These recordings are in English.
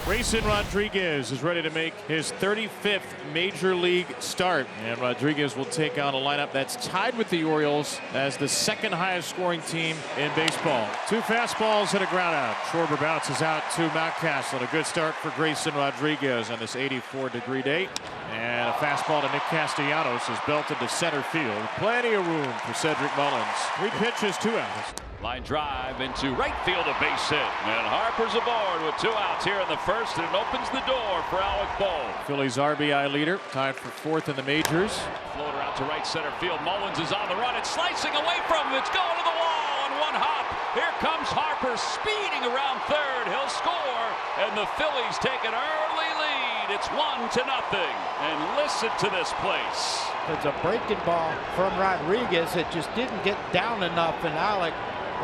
Grayson Rodriguez is ready to make his 35th major league start, and Rodriguez will take on a lineup that's tied with the Orioles as the second highest scoring team in baseball. Two fastballs and a ground out. Schwarber bounces out to Mountcastle. A good start for Grayson Rodriguez on this 84-degree day. And a fastball to Nick Castellanos is belted to center field. Plenty of room for Cedric Mullins. 3 pitches, 2 outs. Line drive into right field, a base hit. And Harper's aboard with 2 outs here in the first, and it opens the door for Alec Bohm. Phillies RBI leader, tied for 4th in the majors. Floater out to right center field. Mullins is on the run. It's slicing away from him. It's going to the wall on 1 hop. Here comes Harper speeding around third. He'll score, and the Phillies take an early lead. It's 1-0. And listen to this place. It's a breaking ball from Rodriguez. It just didn't get down enough, and Alec,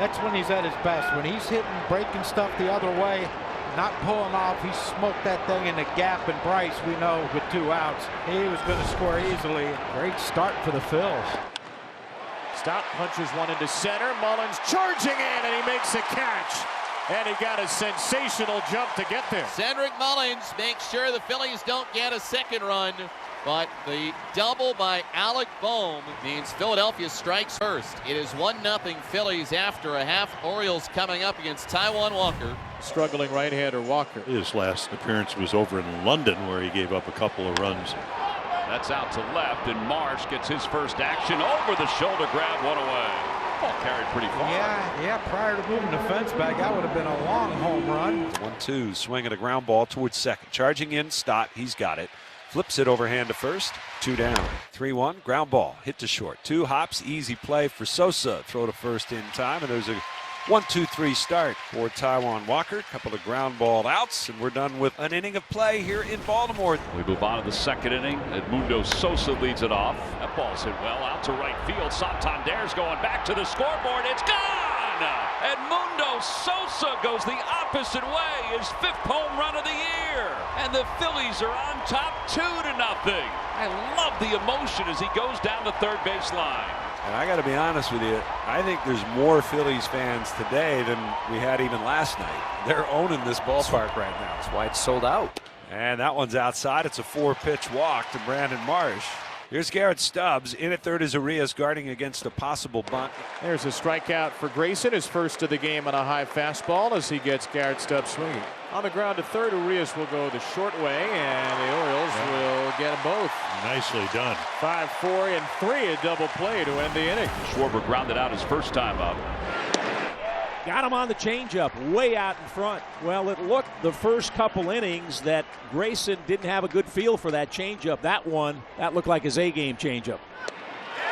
that's when he's at his best. When he's hitting, breaking stuff the other way, not pulling off, he smoked that thing in the gap. And Bryce, we know, with 2 outs, he was going to score easily. Great start for the Phils. Stott punches one into center. Mullins charging in, and he makes a catch. And he got a sensational jump to get there. Cedric Mullins makes sure the Phillies don't get a second run. But the double by Alec Bohm means Philadelphia strikes first. It is 1-0 Phillies after a half. Orioles coming up against Taijuan Walker. Struggling right-hander Walker. His last appearance was over in London, where he gave up a couple of runs. That's out to left, and Marsh gets his first action over the shoulder grab, 1 away. Ball carried pretty far. Yeah, prior to moving the fence back, that would have been a long home run. 1-2, swing at a ground ball towards second. Charging in, Stott, he's got it. Flips it overhand to first. 2 down. 3-1, ground ball, hit to short. 2 hops, easy play for Sosa. Throw to first in time, and there's a 1-2-3 start for Taijuan Walker. Couple of ground ball outs, and we're done with an inning of play here in Baltimore. We move on to the second inning. Edmundo Sosa leads it off. That ball's hit well out to right field. Santander's going back to the scoreboard. It's gone! Edmundo Sosa goes the opposite way. His 5th home run of the year. And the Phillies are on top 2-0. I love the emotion as he goes down the third base line. And I got to be honest with you, I think there's more Phillies fans today than we had even last night. They're owning this ballpark right now. That's why it's sold out. And that one's outside. It's a 4-pitch walk to Brandon Marsh. Here's Garrett Stubbs. In at third is Arias guarding against a possible bunt. There's a strikeout for Grayson, his first of the game on a high fastball as he gets Garrett Stubbs swinging. On the ground to third, Arias will go the short way, and the Orioles will get them both. Nicely done. 5, 4, and 3, a double play to end the inning. Schwarber grounded out his first time up. Got him on the changeup, way out in front. Well, it looked the first couple innings that Grayson didn't have a good feel for that changeup. That one, that looked like his A-game changeup.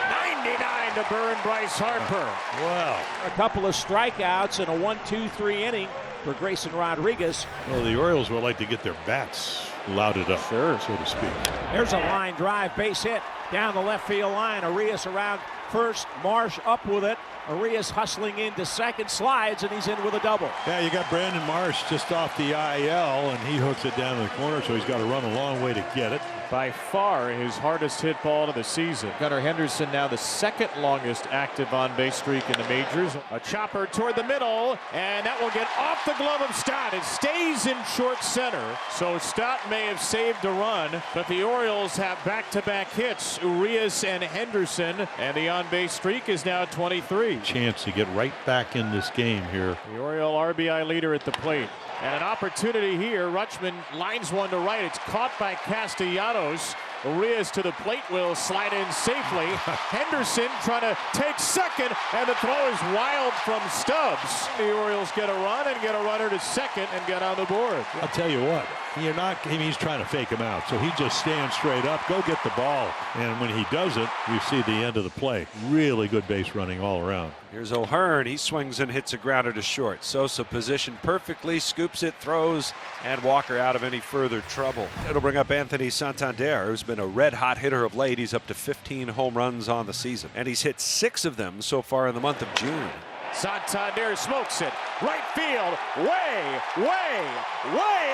99 to burn Bryce Harper. Wow. A couple of strikeouts and a 1-2-3 inning for Grayson Rodriguez. Well, the Orioles would like to get their bats louded up, so to speak. There's a line drive, base hit down the left field line. Arias around first, Marsh up with it. Arias hustling into second, slides, and he's in with a double. Yeah, you got Brandon Marsh just off the IL, and he hooks it down in the corner, so he's got to run a long way to get it. By far his hardest hit ball of the season. Gunnar Henderson now the 2nd longest active on-base streak in the majors. A chopper toward the middle, and that will get off the glove of Stott. It stays in short center, so Stott may have saved a run, but the Orioles have back-to-back hits, Urias and Henderson, and the on-base streak is now 23. Chance to get right back in this game here. The Oriole RBI leader at the plate. And an opportunity here. Rutschman lines one to right. It's caught by Castellanos. Urias to the plate will slide in safely. Henderson trying to take second, and the throw is wild from Stubbs. The Orioles get a run and get a runner to second and get on the board. I'll tell you what, he's trying to fake him out, so he just stands straight up, go get the ball. And when he does it, you see the end of the play. Really good base running all around. Here's O'Hearn. He swings and hits a grounder to short. Sosa positioned perfectly, scoops it, throws, and Walker out of any further trouble. It'll bring up Anthony Santander, who's been a red-hot hitter of late. He's up to 15 home runs on the season, and he's hit 6 of them so far in the month of June. Santander smokes it. Right field. Way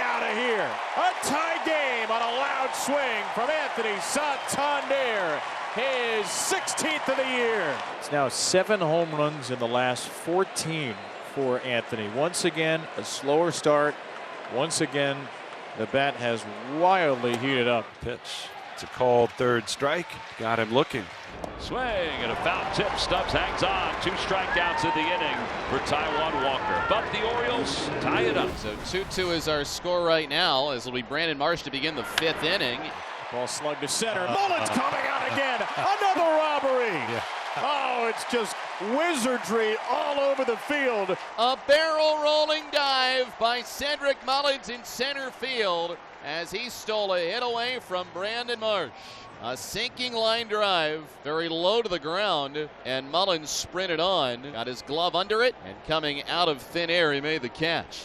out of here. A tie game on a loud swing from Anthony Santander. His 16th of the year. It's now 7 home runs in the last 14 for Anthony. Once again, a slower start. Once again, The bat has wildly heated up. Pitch. It's a called third strike. Got him looking. Swing and a foul tip. Stubbs hangs on. 2 strikeouts in the inning for Taijuan Walker. But the Orioles tie it up. So 2-2 is our score right now, as it'll be Brandon Marsh to begin the 5th inning. Ball slugged to center. Mullins coming out again. Another robbery. Yeah. Oh, it's just wizardry all over the field. A barrel rolling dive by Cedric Mullins in center field as he stole a hit away from Brandon Marsh. A sinking line drive, very low to the ground, and Mullins sprinted on, got his glove under it, and coming out of thin air, he made the catch.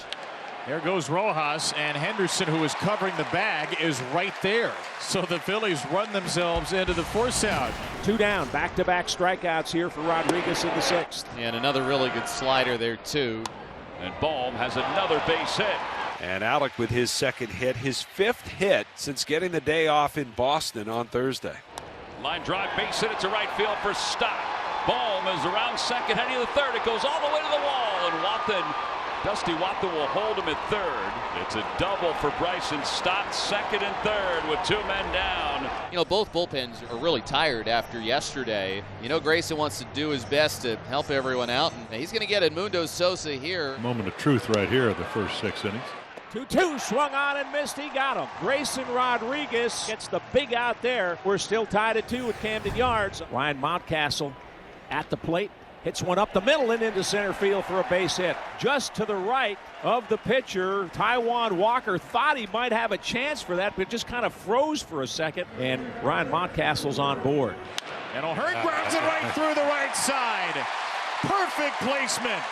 There goes Rojas, and Henderson, who is covering the bag, is right there. So the Phillies run themselves into the force out. 2 down, back-to-back strikeouts here for Rodriguez in the 6th. And another really good slider there, too. And Bohm has another base hit. And Alec with his 2nd hit, his 5th hit since getting the day off in Boston on Thursday. Line drive, base hit it to right field for Stott. Bohm is around second, heading to the third. It goes all the way to the wall, and Dusty Wathan will hold him at third. It's a double for Bryson Stott, second and third with 2 men down. You know, both bullpens are really tired after yesterday. You know, Grayson wants to do his best to help everyone out, and he's going to get Edmundo Sosa here. Moment of truth right here in the first 6 innings. 2-2, swung on and missed. He got him. Grayson Rodriguez gets the big out there. We're still tied at 2 with Camden Yards. Ryan Mountcastle at the plate. Hits one up the middle and into center field for a base hit. Just to the right of the pitcher, Taijuan Walker thought he might have a chance for that, but just kind of froze for a second. And Ryan Mountcastle's on board. And O'Hearn grounds it right through the right side. Perfect placement.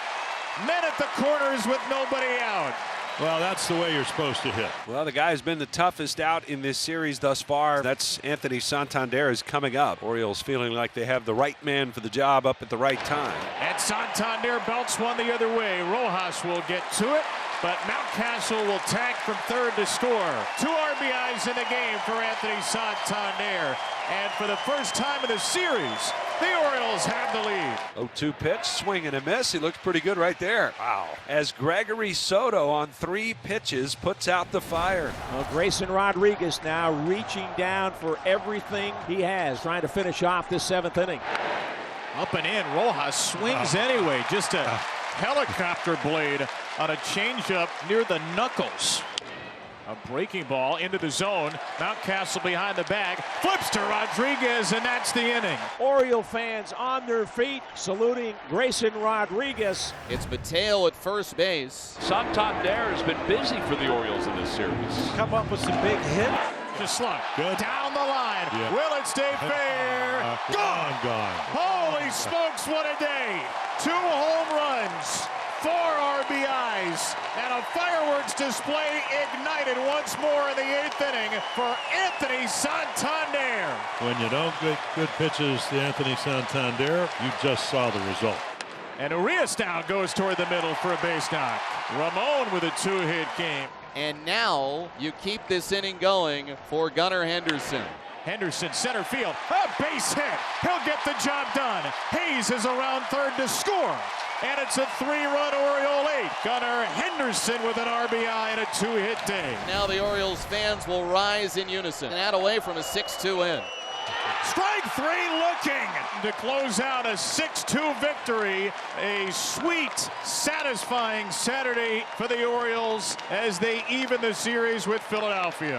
Men at the corners with nobody out. Well, that's the way you're supposed to hit. Well, the guy who's been the toughest out in this series thus far, that's Anthony Santander, is coming up. Orioles feeling like they have the right man for the job up at the right time. And Santander belts one the other way. Rojas will get to it, but Mountcastle will tag from third to score. 2 RBIs in the game for Anthony Santander. And for the first time in the series, the Orioles have the lead. 0-2 pitch, swing and a miss. He looks pretty good right there. Wow. As Gregory Soto on 3 pitches puts out the fire. Well, Grayson Rodriguez now reaching down for everything he has, trying to finish off this 7th inning. Up and in, Rojas swings anyway. Just a helicopter blade on a changeup near the knuckles. A breaking ball into the zone. Mountcastle behind the bag. Flips to Rodriguez, and that's the inning. Oriole fans on their feet saluting Grayson Rodriguez. It's Mateo at first base. Santander has been busy for the Orioles in this series. Come up with some big hits. Just slung. Good. Down the line. Yeah. Will it stay fair? Gone. Gone. Holy smokes, what a day. 2 home runs. 4 RBIs, and a fireworks display ignited once more in the 8th inning for Anthony Santander. When you don't get good pitches to Anthony Santander, you just saw the result. And Urias down goes toward the middle for a base knock. Ramon with a 2-hit game. And now you keep this inning going for Gunnar Henderson. Henderson center field, a base hit. He'll get the job done. Hayes is around third to score. And it's a 3-run Oriole 8. Gunnar Henderson with an RBI and a 2-hit day. Now the Orioles fans will rise in unison and add away from a 6-2 win. Strike 3 looking to close out a 6-2 victory. A sweet, satisfying Saturday for the Orioles as they even the series with Philadelphia.